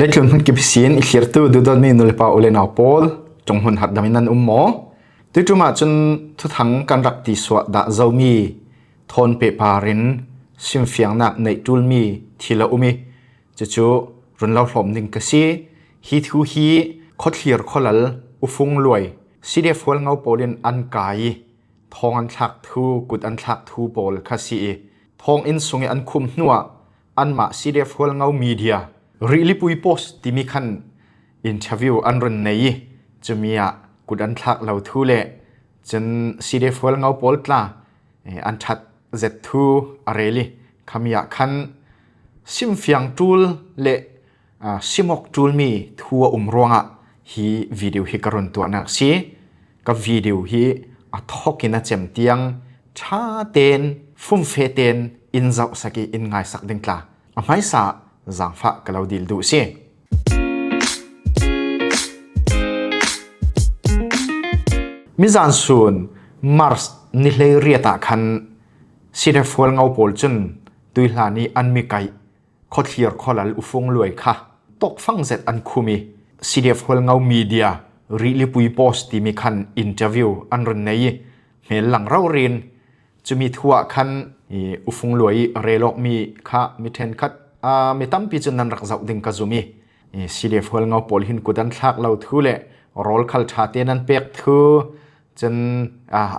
เลจุนมันกิบซีนอีเขียร์ตูดูดนี่นุลปาอุเลนาปอลจงหุนหัดดามินันหมอตุจุมาจนทุทังกันรักติสวะดะเจ้ามีทนเปปารินซิมเฟียงนักในจุลมีทีละมีจู่รุนเล่าหลอมหนึ่งกษีฮีทูฮีคดเขียร์ขลัลอุฟงรวยซีเดฟวลเงาโปลินอันกายทองอันทักทูกุดอันทักทูโปลคาซีทองอินสุงอันคุมนัวอันมาซีเดฟวลเงามีเดียรีลิปุยโพสที่มีคันอินเทอร์วิวอันรุนในจะมีกุดอันทักเหล่าทูเล่จนซีเดฟวลเงาโปลตลาอันทัดเจ็ดทูอะไรลิขมีคันซิมเฟียงจูลเล่ซิมอกจูลมีทัวรวงฮีวิดีโอฮีการุนตัวนักซีกับวิดีโอฮีอัทอกินเจมเตียงชาเตนฟุ่มเฟเตนอินเจ้าสักอินไงสักดึงกลาไม่สาจางฟ้ากับเราดิลดูสิมิจานซูนมาร์สนิเลเรียตาคันซีเดฟวลเงาโปลจนตุยลานีอันมีไกขดเขียร์ขลัลอุฟงรวยค่ะตกฟังเสร็จอันคุมีซีเดฟวลเงามีเดียรีลิปุยโพสที่มีคันอินเทอร์วิวอันรุนในเห็นหลังเราเรียนจะมีทัวคันอุฟงรวยเรลอกมีค่ะมีเทนคัดมีตั้มปีจนนันรักษาดึงกาจุมีซีเดฟวลเงาโปลหินกุดันทักเราทูเล่รอลคัลชาเตนันเปียกทูจน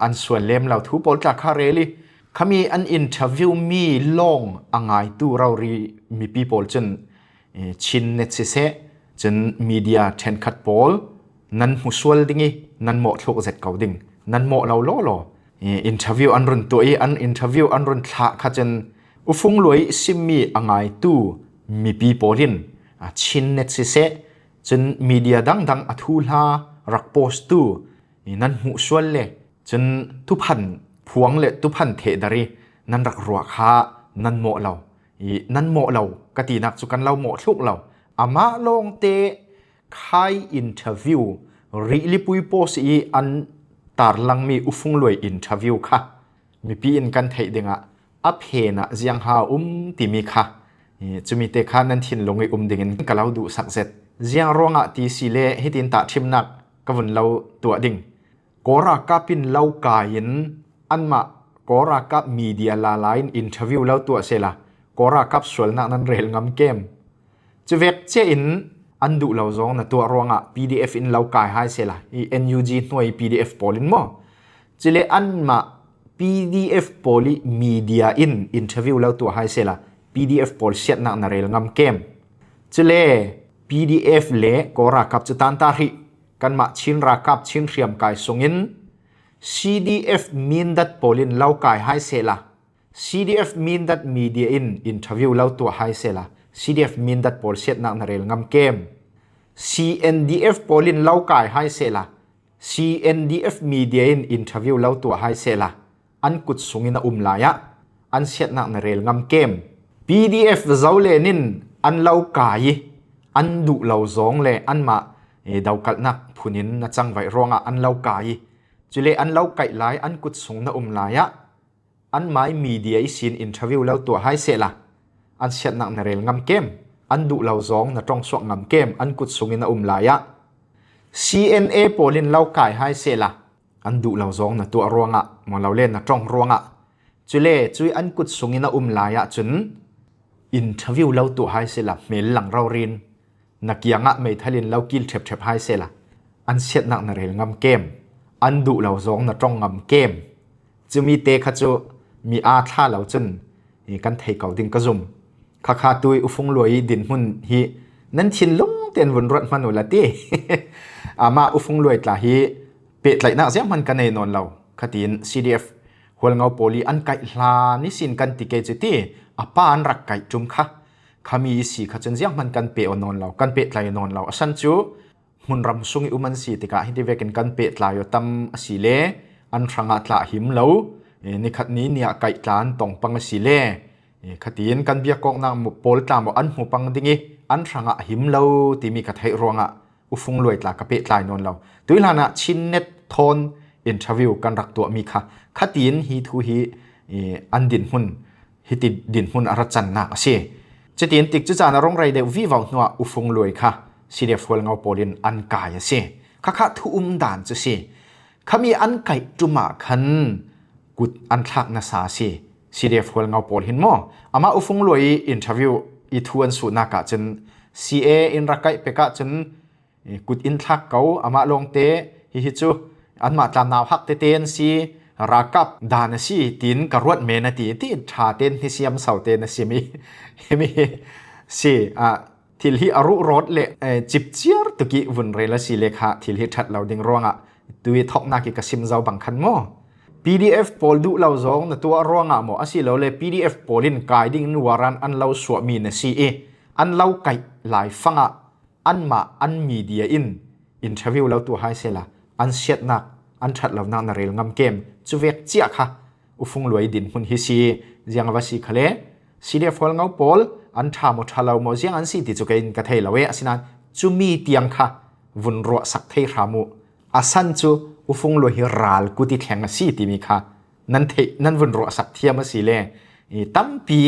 อันส่วนเล่มเราทูโปลจากคาเรลีขมีอันอินเทอร์วิวมีลงอ่างไงตู้เรารีมีปีโปลจนชินเนตเซจนมีเดียเทนคัดโปลนั้นมุสวลดิ้งนั้นเหมาะทุกเสร็จเก่าดิ้งนั้นเหมาะเราล้ออินเทอร์วิวอันรุนตัวอันอินเทอร์วิวอันรุนทักขจนอุฟงรวยซิมมีอ่างไงตู้มีปีโปลินชินเนตเซจนมีเดียดังอัทุลารักโพสตู้นั้นมุสวลเลยจนทุพันพวงเละทุพันเทดารีนั้นรักรัวค้านั้นเหมาะเรานั้นเหมาะเรากตินักสุกันเราเหมาะทุกเราอามาลงเตะใครอินเทอร์วิวรีลิปุยโพสอันตาลังมีอุฟงรวยอินเทอร์วิวค่ะมีปีอินกันเทดิงอัพเฮนะเจียงหาติมีค่ะจะมีเตะขานั้นทินลงไอดิ่งกันเราดูสักเสร็จเจียงรองตีสีเล่ให้ตินตาทิมนักกวนเราตัวดิ่งกอรากาปินเรากายินอันมากอรากามีเดียลาไลน์อินเทอร์วิวเราตัวเสละกอรากาส่วนนั้นเรลงำเกมจะเวกเจอินอันดูเราจงนะตัวรองPDF อินเรากายให้เสละNUG หน่วย PDF โพลินมั้งจะเลอันมา PDF โพลิมีเดียอินอินเทอร์วิวเราตัวให้เสละ PDF โพลิเสียนักนเรลงำเกมจะเล PDF เล่กอรากาจะตันตาริกันมาชินรากาบชินเรียมกายส่งอิน CDF มีนดัดโพลินเรากายให้เสละ CDF มีนดัดมีเดียอินอินเทอร์วิวเราตัวให้เสละCDF มีนดัดโพลเซตนักนเรลงำเกม CNDF โพลินเล่ากายให้เสละ CNDF มีเดียอินเทอร์วิวเล่าตัวให้เสละอันกุดสุงินลายะอันเซตนักนเรลงำเกม PDF เจ้าเลนินอันเล่ากายอันดุเล่าจงเลอันมาดาวกัดนักพูนินนัจังไว้รองอันเล่ากายจุเลอันเล่าไก่ลายอันกุดสุงนลายะอันหมายมีเดียสินอินเทอร์วิวเล่าตัวให้เสละอันเสียนักนเรลงำเกมอันดูเหล่าจงนตรงสวงงำเกมอันกุดสุงินลายะ CNA โพลินเล่ากายให้เสละอันดูเหล่าจงนตัวรวงมองเราเล่นนตรงรวงจุเล่จุยอันกุดสุงินลายะจนอินเทอร์วิวเล่าตัวให้เสละเมลหลังเราเรียนนักยังไม่ทะลินเล่ากิลเทบให้เสละอันเสียนักนเรลงำเกมอันดูเหล่าจงนตรงงำเกมจะมีเตะขจุมีอาท่าเหล่าจนกันไทยเก่าดิ่งกระซุมข้าตุยอุฟงรวยดินหุ่นฮีนั้นชินลงเตียนวนรถมันหนุละตีมาอุฟงรวยตลาฮีเป็ดไหลนักเสียมันกันในนอนเราขติน CDF หัวเงาโพลีอันไก่ลานิสินกันติเกจิตีป้าอันรักไก่จุ่มค่ะขามีสีขจันเสียมันกันเป็ดนอนเรากันเป็ดไหลนอนเราสันจูมุนรำซุงอุมันสีติกาฮิติเวกันกันเป็ดไหลอยู่ตั้มสีเล่อันทางอัตลาหิมเรานี่ขัดนี้เนี่ยไก่ตานตรงปังสีเล่ขตินกันเบียกองนางมุโพลตามอันหูปังดิ้งอันทางหิมเราที่มีกระไทรวงอุฟงรวยตลากระเปะลายนนเราตุยลานะชินเน็ตทอนอินเทอร์วิวกันรักตัวมีค่ะขตินฮีทูฮีอันดินหุ่นฮิติดินหุ่นอรจันนักเสีย จะตีนติกจะจานรงไรเดวิวนัวอุฟงลวยค่ะซีเดียฟวลเงาโปลินอันกายสิข้าทุ่มด่านจะสิข้ามีอันไก่จุมาคันกุดอันทักนาสาสิซีเดียฟวลเงาโปลินมั่วอามาอุฟงลวยอินทวิวอีทวนสุนักจนCA อินรักไก่เปกะจนกุดอินทักเขาอามาลงเตฮิจูอันมาตามนาวฮักเตเตนซีรักกับดานซีตินกรวดเมนตีที่ชาเตนที่เสียมเสาเตนซีมีซีทิลฮีอรุรถเละจิบเจียร์ตุกิวุนเรลซีเลขาทิลฮีชัดเราดิ่งร้องตุยทอกนักกิกสิมเจ้าบังคันโม PDF โพลดูเราจงนตัวร้องโมอาศิเราเลย PDF โพลินกายดิ่งนัวรันอันเราสวมีนซีอันเราไก่หลายฟังอันมาอันมีเดียอินเทอร์วิวเราตัวไฮเซล่าอันเสียดนักอันชัดเราหน้านาเรลงำเกมจูเวกเจียค่ะอุฟงรวยดินหุ่นฮิซียังว่าสิคะเลซีเดียฟอลเงาโพลอันทามุทาเราโมเจียงอันสิติจุกอินกะเทลเวอสินันจูมีเตียงค่ะวุนรัวสักเทรามุอาสันจูอุฟงรวยฮิรัลกุติแข่งสิติมีค่ะนั่นวุนรัวสักเทียมสิเลตั้มปี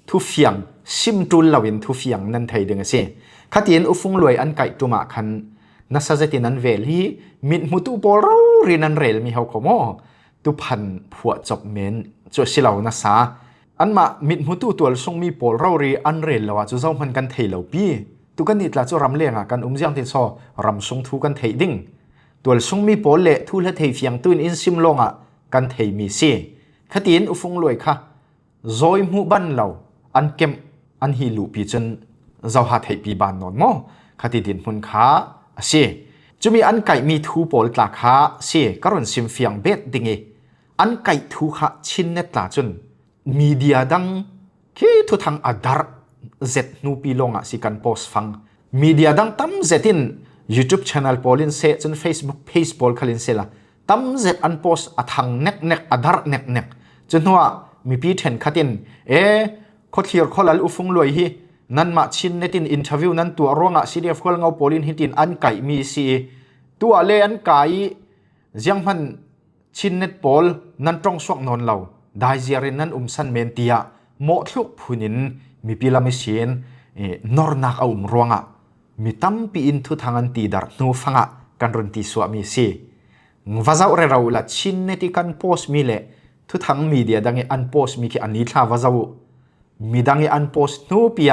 ทุเฟียงซิมจุลลาวินทุเฟียงนั่นไทยดึงเสียขัดเย็นอุฟงรวยอันไก่ตุมาคันนัสซาเจตินันเวลีมิดมุตุโปเรารีนันเรลมีเฮาขโมตุพันผัวจบเมนจวสิเหล่านัสซาอันมามิดมุตุตัวทรงมีโปเรารีอันเรลแล้วจูเจ้ามันกันเทเหล่าปีตุกันนิดละจูรำเลียงกันเจียงตินซอรำทรงทูกันเทดิ้งตัวทรงมีโปเละทูละเทเฟียงตุนอินซิมลงกันเทมีเสียขัดเย็นอุฟงรวยค่ะซอยมูบันเหล่าอันเก็มอันฮิลูปีจนเจ้าหาเทปีบานนอนโมขัดดินมุนขาเสียจะมีอันไก่มีทูโปลตาขาเสียกรุณซิมเฟียงเบ็ดดิ่งอันไก่ทูขาชินเนตลาจนมีเดียดังคีทุทางอดาร์เจ็ดนูปีลงสิกันโพสฟังมีเดียดังตั้มเจ็ดิน YouTube channel โพลินเซจน Facebook page โพลคลินเซล่ะตั้มเจ็ดอันโพสอัทางเน็กเน็กอดาร์เน็กเน็กจนว่ามีปีเทนขัดินโคตรเฮียร์คนละอุฟงรวยฮีนั่นมาชินเนตินอินเทอร์วิวนั้นตัวร้องซีเดียฟคนเงาโพลินฮิตินอันไก่มีซีตัวเลอันไก่ยังพันชินเนตโพลนั้นตรงสวกนนเราได้เจริญนั้นสันเมนเตียโมทุกผู้นินมีพิลามิเชียนนอร์นักเอาร้องมีตั้มปีอินทุทางอันตีดาร์นูฟังกันรุนตีสวมีซีว่าจะเราละชินเนติกันโพสมีเละทุทางมีเดียดังอันโพสมีแค่อันนี้ท่าว่าจะมีดังอันโพสนูปีย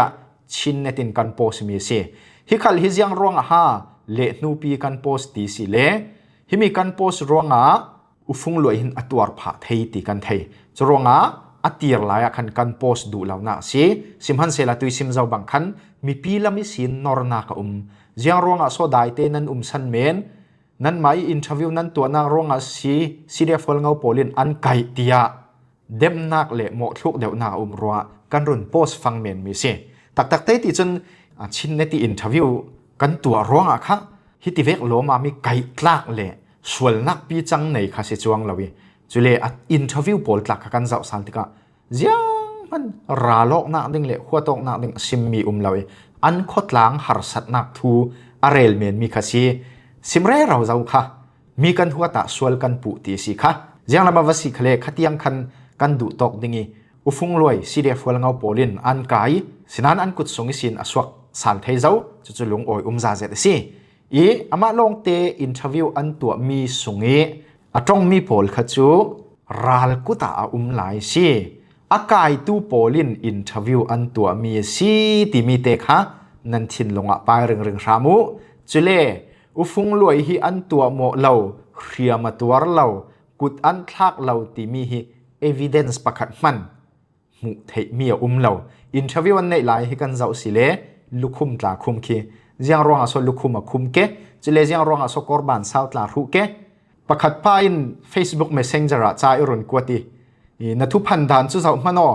ชินเนตินกันโพสมีเสียฮิคัลฮิยังร้องเลนูปีกันโพสตีสิเลฮิมีกันโพสร้องอุฟงลอยหินอตัวร์ผาเทยตีกันเทยจะร้องอตีร์ลายคันกันโพสดูเหล่านั้นสิสิมฮันเซลตุยซิมเจ้าบังคันมีปีละมิสินนอร์นักยังร้องโซดายเตนันสันเมนนั้นไม่อินทวิวนั้นตัวนางร้องซีเดียฟอลเงาโพลินอันไก่เตียเดมนักเละโมทุกเดียวนารัวกันรุนโพสฟังเมนมีเสียตักเตติจนชินเนติอินทวิวกันตัวร้องค่ะฮิติเวกโลมามีไก่ตลากเละส่วนนักปีจังในคาเซจวงลาวีจุเลอินทวิวโพลตลากกันเจ้าสันติกะยังมันราโลกนักดิ่งเละหัวตกนักดิ่งซิมมีลาวีอันโคตรล้างหารสัตนักทูอาเรลเมนมีคาซีซิมเร่เราเจ้าค่ะมีกันหัวตะส่วนกันปุติสิค่ะยังลำบากสิเคลขัดยังคันกันดูตกดิ่งอุฟงลอยซีเดียฟวลเงาโพลินอันไก่สินันอันกุดสงสินอสวกสันเทเจ้าจุลุงโอยซาเจตสิอามาลงเตอินทวิวอันตัวมีสงตรงมีโพลขจูรัลกุตาหลายสิอากายตูโพลินอินทวิวอันตัวมีสิติมีเตค่ะนันทินลงไปเรื่องรามุจุเลอุฟงลอยฮีอันตัวโมเหล่าเรียมาตัวเหล่ากุดอันทักเหล่าติมีฮีevidence ประคัดมันมุเทมีเหล่าอินทวิวอันในหลายให้กันเจ้าสิเลลุคุมตาคุมคียังรองอาศลุคุมคุมเกจะเลยังรองอาศกอร์บานสาวตารุเกประคัดป้าย Facebook Messenger จ่ายรุนกวตีนัทุพันดานจุเจ้ามันอ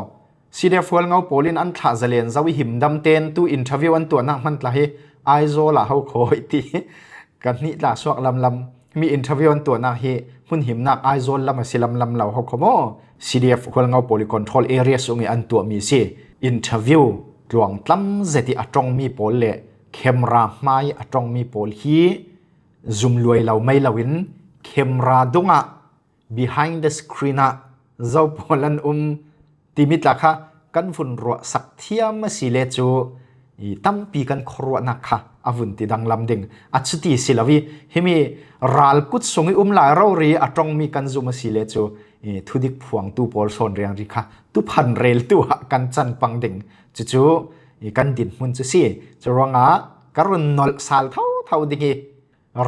ซีเดฟวลเงาโพลินอันท่าเจเลนเจ้าหิมดำเตนตูอินทวิวอันตัวนักมันตาเฮไอโซลาเขาโคยตีกันนี่ลาสวกลำมีอินทวิวอันตัวนักเฮหุ่นหิมนักไอโซลมาสิลำเหล่าเขาขโมCDF คนเงาโพลิคอนโทรลเอเรียส่งอันตัวมีสิอินเทอร์วิวหลวงตั้มเจติอัตรงมีโพลเล่เคมราไม่อัตรงมีโพลฮีซุมลวยเราไม่เราวินเคมราดงะ behind the screen เจ้าโพลันติมิตละค่ะ กันฟุนรัวสักเทียมสิเลจูตั้มปีกันครัวนักค่ะอวุนติดังลำดิ่งอัจฉริศิลวิเฮมีรัลกุดสงอิหลายเรารีอัตรงมีกันจุมาสิเลจูทุดิกพวงตูโพลโซนเรียงริค่ะตูพันเรลตัวกันจันปังดิ่งจู่กันดินมุนจุสิจะรองการุนนอลสาลเท่าดิ่ง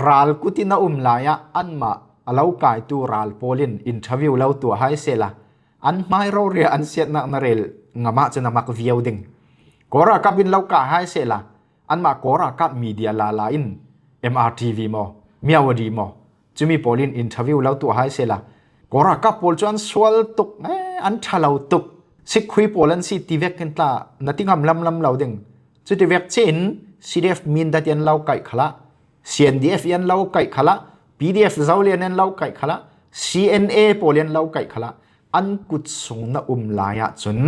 รัลกุตินาหลายอันมาเล่ากายตูรัลโพลินอินทวิวเล่าตัวให้เสละอันไม่เราเรียอันเสียนักนเรลงามาจะนำมักวิวดิ่งกอรากับบินเล่ากาให้เสละอันมากอรากับมีเดียลาลาอิน MRTV มอเมียวดีมอจะมีโพลินอินทวิวเล่าตัวให้เสละกอรากับโพลจวนสวลตุกอันทะเลาตุกสิคุยโพลันสิทีเวกกันตานาติงำลำเล่าดิ่งจุดทีเวกเช่น CDF มินดัดยันเล่าไก่ขละ CNDF ยันเล่าไก่ขละ PDF เจ้าเลียนยันเล่าไก่ขละ CNA โพลินเล่าไก่ขละอันกุดสงนะลายจน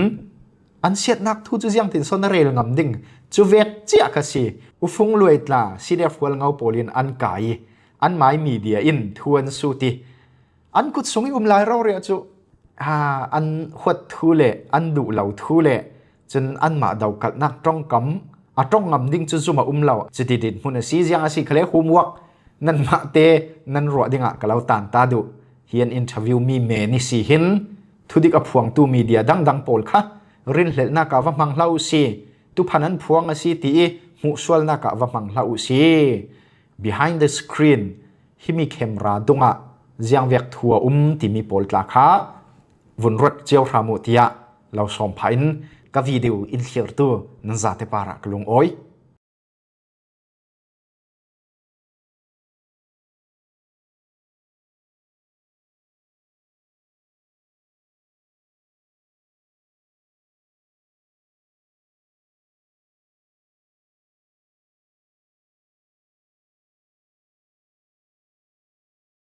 อันเสียนักทุจุยังตินสนเรลงำดิ่งจูเวกเจียกสิอุฟงลวยตลา CDF วัลเงาโพลินอันไก่อันไม้มีเดียอินทวนสุติอันกุดสงลายเราเรียจูอันหดทุเลอันดุเหล่าทุเลจนอันมาดาวกัดนักจ้องกำจ้องงำดิ่งจุจุมาเหล่าจะติดมุนซียังสิเคลหุมวักนั่นมาเตนั่นรัวดิ่งกับเราตานตาดุเฮียนอินทวิวมีเมนิสิหินทุดิกพวงตูมีเดียดังโพลค่ะรินเลนากาวมังเล่าสิตุพันันพวงสิตีมุสวลนากาวมังเล่าสิ behind the screen ฮิมีเคมราดุงะยังเวกทัวที่มีโพลตลาค่ะวนรถเจียวรามุติยะเราสอมพันกับวิดีโออินเทอร์ตัวนั่นจะเตปารักลุงอ้อย